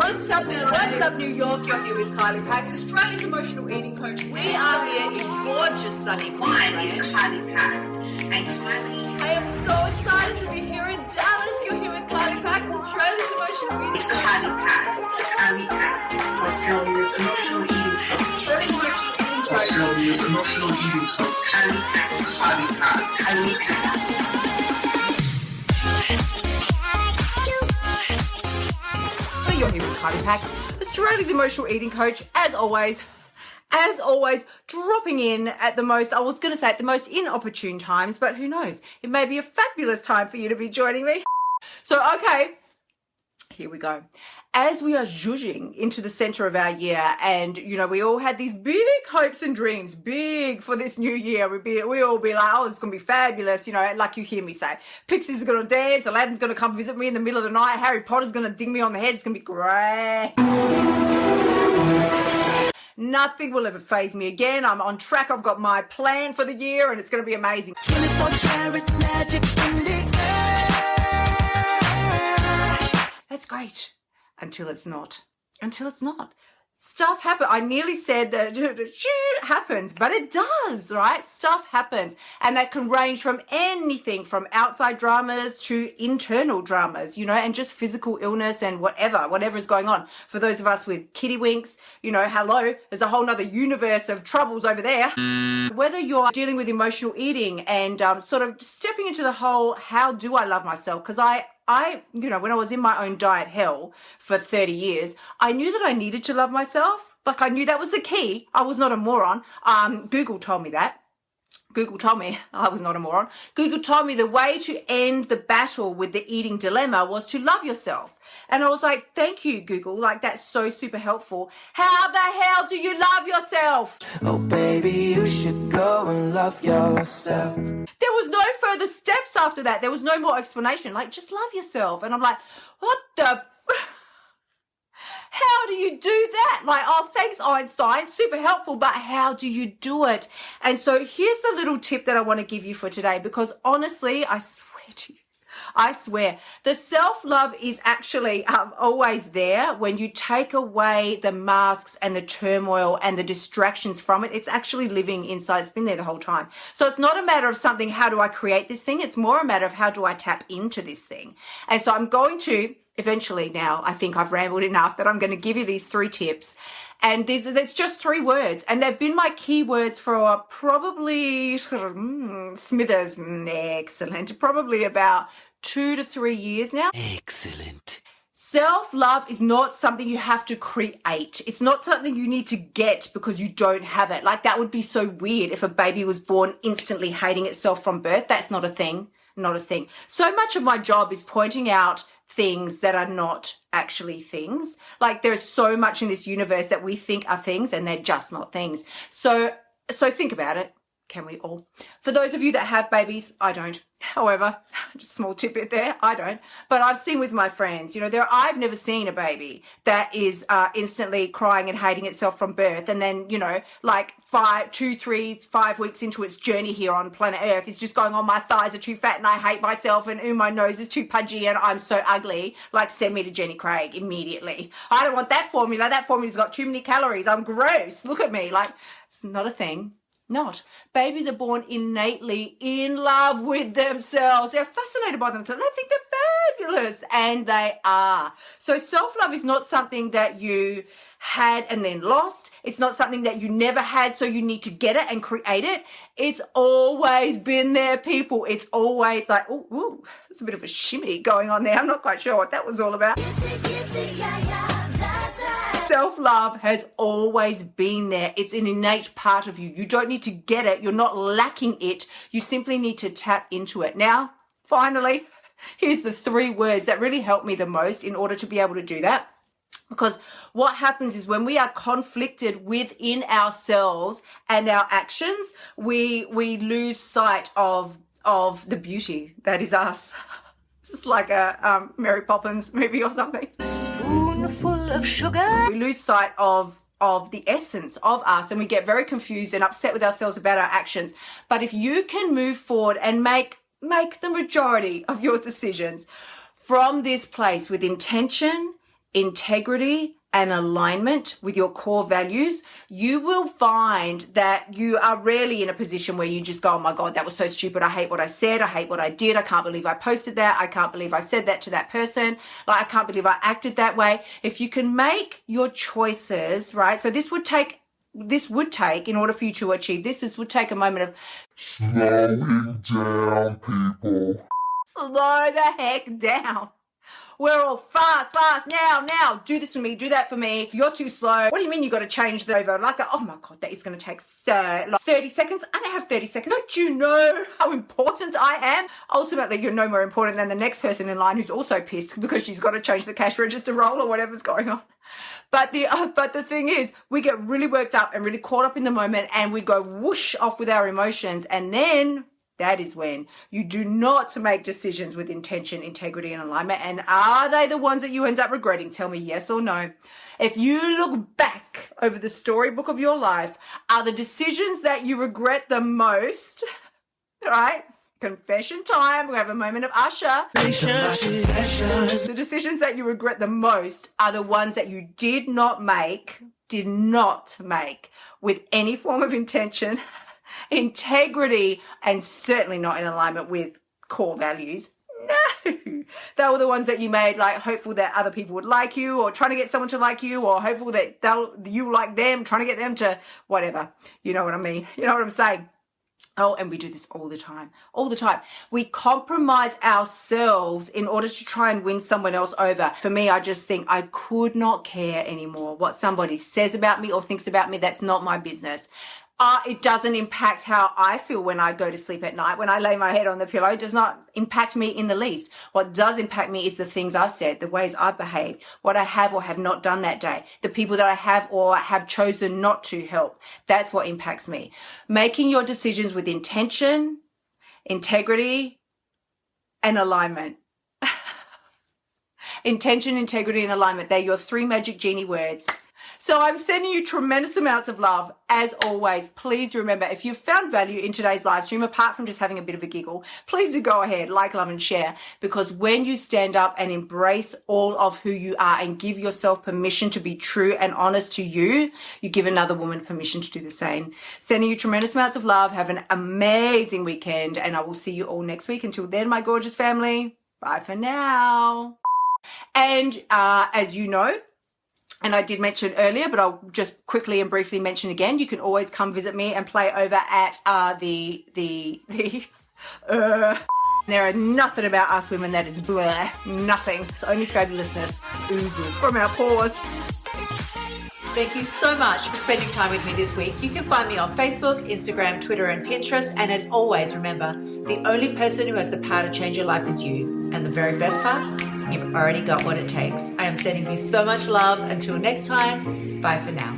What's up, New York? What's up, New York? You're here with Kylie Pax, Australia's emotional eating coach. We are here in gorgeous sunny Mine is Queensland. Kylie Pax, and Kylie I am so excited to be here in Dallas. You're here with Kylie Pax, Australia's emotional eating is coach. Kylie Pax, Australia's emotional eating coach. Australia's emotional eating coach. Kylie Pax, Kylie Pax, Kylie Pax. You're here with Kylie Pax, Australia's emotional eating coach. As always, dropping in at the most, I was going to say at the most inopportune times, but who knows? It may be a fabulous time for you to be joining me. So, okay, here we go. As we are zhuzhing into the center of our year, and you know, we all had these big hopes and dreams, big for this new year. We all be like, oh, it's gonna be fabulous, you know, like you hear me say. Pixies are gonna dance, Aladdin's gonna come visit me in the middle of the night, Harry Potter's gonna ding me on the head, it's gonna be great. Nothing will ever faze me again. I'm on track. I've got my plan for the year, and it's gonna be amazing. 24 karat magic in the air. That's great. Until it's not. Stuff happens. I nearly said that it happens, but it does, right? Stuff happens. And that can range from anything from outside dramas to internal dramas, you know, and just physical illness and whatever is going on. For those of us with kitty winks, you know, hello, there's a whole nother universe of troubles over there. Whether you're dealing with emotional eating and sort of stepping into the whole, how do I love myself? Because I, you know, when I was in my own diet hell for 30 years, I knew that I needed to love myself. Like I knew that was the key. I was not a moron. Google told me that. Google told me I was not a moron. Google told me the way to end the battle with the eating dilemma was to love yourself. And I was like, thank you, Google. Like, that's so super helpful. How the hell do you love yourself? Oh, baby, you should go and love yourself. There was no further steps after that. There was no more explanation. Like, just love yourself. And I'm like, what the... How do you do that? Like, oh, thanks, Einstein. Super helpful, but how do you do it? And so here's the little tip that I want to give you for today, because honestly, I swear to you, the self-love is actually always there when you take away the masks and the turmoil and the distractions from it. It's actually living inside. It's been there the whole time. So it's not a matter of something, how do I create this thing? It's more a matter of how do I tap into this thing? And so I'm going to eventually, now I think I've rambled enough, that I'm going to give you these 3 tips. And there's just 3 words, and they've been my key words for probably Smithers, excellent, probably about 2 to 3 years now. Excellent. Self-love is not something you have to create. It's not something you need to get because you don't have it. Like, that would be so weird if a baby was born instantly hating itself from birth. That's not a thing. Not a thing. So much of my job is pointing out things that are not actually things. Like, there's so much in this universe that we think are things and they're just not things. So think about it. Can we all? For those of you that have babies, I don't. However, just a small tidbit there, I don't. But I've seen with my friends, you know, I've never seen a baby that is instantly crying and hating itself from birth. And then, you know, like 2, 3, 5 weeks into its journey here on planet Earth, it's just going, oh, my thighs are too fat and I hate myself, and my nose is too pudgy and I'm so ugly. Like, send me to Jenny Craig immediately. I don't want that formula. That formula's got too many calories. I'm gross. Look at me. Like, it's not a thing. Not. Babies are born innately in love with themselves. They're fascinated by themselves. They think they're fabulous, and they are. So self-love is not something that you had and then lost. It's not something that you never had, so you need to get it and create it. It's always been there, people. It's always like, ooh, there's a bit of a shimmy going on there. I'm not quite sure what that was all about. Self-love has always been there. It's an innate part of you. You don't need to get it. You're not lacking it. You simply need to tap into it. Now, finally, here's the 3 words that really help me the most in order to be able to do that. Because what happens is when we are conflicted within ourselves and our actions, we lose sight of the beauty that is us. It's like a Mary Poppins movie or something. A spoonful of sugar. We lose sight of the essence of us, and we get very confused and upset with ourselves about our actions. But if you can move forward and make the majority of your decisions from this place with intention, integrity and alignment with your core values, you will find that you are rarely in a position where you just go, oh my God, that was so stupid. I hate what I said. I hate what I did. I can't believe I posted that. I can't believe I said that to that person. Like, I can't believe I acted that way. If you can make your choices, right? So this would take, in order for you to achieve this would take a moment of slowing down, people. slow the heck down. We're all fast, now, do this for me, do that for me. You're too slow. What do you mean you got to change the over? Like, oh my God, that is going to take 30 seconds. I don't have 30 seconds. Don't you know how important I am? Ultimately, you're no more important than the next person in line who's also pissed because she's got to change the cash register roll or whatever's going on. But the thing is, we get really worked up and really caught up in the moment and we go whoosh off with our emotions, and then that is when you do not make decisions with intention, integrity, and alignment. And are they the ones that you end up regretting? Tell me yes or no. If you look back over the storybook of your life, are the decisions that you regret the most, right? Confession time. We have a moment of Usher. The decisions that you regret the most are the ones that you did not make with any form of intention, integrity, and certainly not in alignment with core values. No, they were the ones that you made like hopeful that other people would like you, or trying to get someone to like you, or hopeful that you like them, trying to get them to whatever. You know what I mean? You know what I'm saying? Oh, and we do this all the time. We compromise ourselves in order to try and win someone else over. For me, I just think I could not care anymore what somebody says about me or thinks about me. That's not my business. It doesn't impact how I feel when I go to sleep at night. When I lay my head on the pillow, it does not impact me in the least. What does impact me is the things I've said, the ways I've behaved, what I have or have not done that day, the people that I have or have chosen not to help. That's what impacts me. Making your decisions with intention, integrity, and alignment. Intention, integrity, and alignment. They're your 3 magic genie words. So I'm sending you tremendous amounts of love. As always, please do remember, if you've found value in today's live stream, apart from just having a bit of a giggle, please do go ahead, like, love, and share. Because when you stand up and embrace all of who you are and give yourself permission to be true and honest to you, you give another woman permission to do the same. Sending you tremendous amounts of love. Have an amazing weekend, and I will see you all next week. Until then, my gorgeous family, bye for now. And as you know, and I did mention earlier, but I'll just quickly and briefly mention again, you can always come visit me and play over at there are nothing about us women that is blah, nothing. It's only fabulousness oozes from our pores. Thank you so much for spending time with me this week. You can find me on Facebook, Instagram, Twitter, and Pinterest. And as always, remember, the only person who has the power to change your life is you. And the very best part, you've already got what it takes. I am sending you so much love. Until next time, bye for now.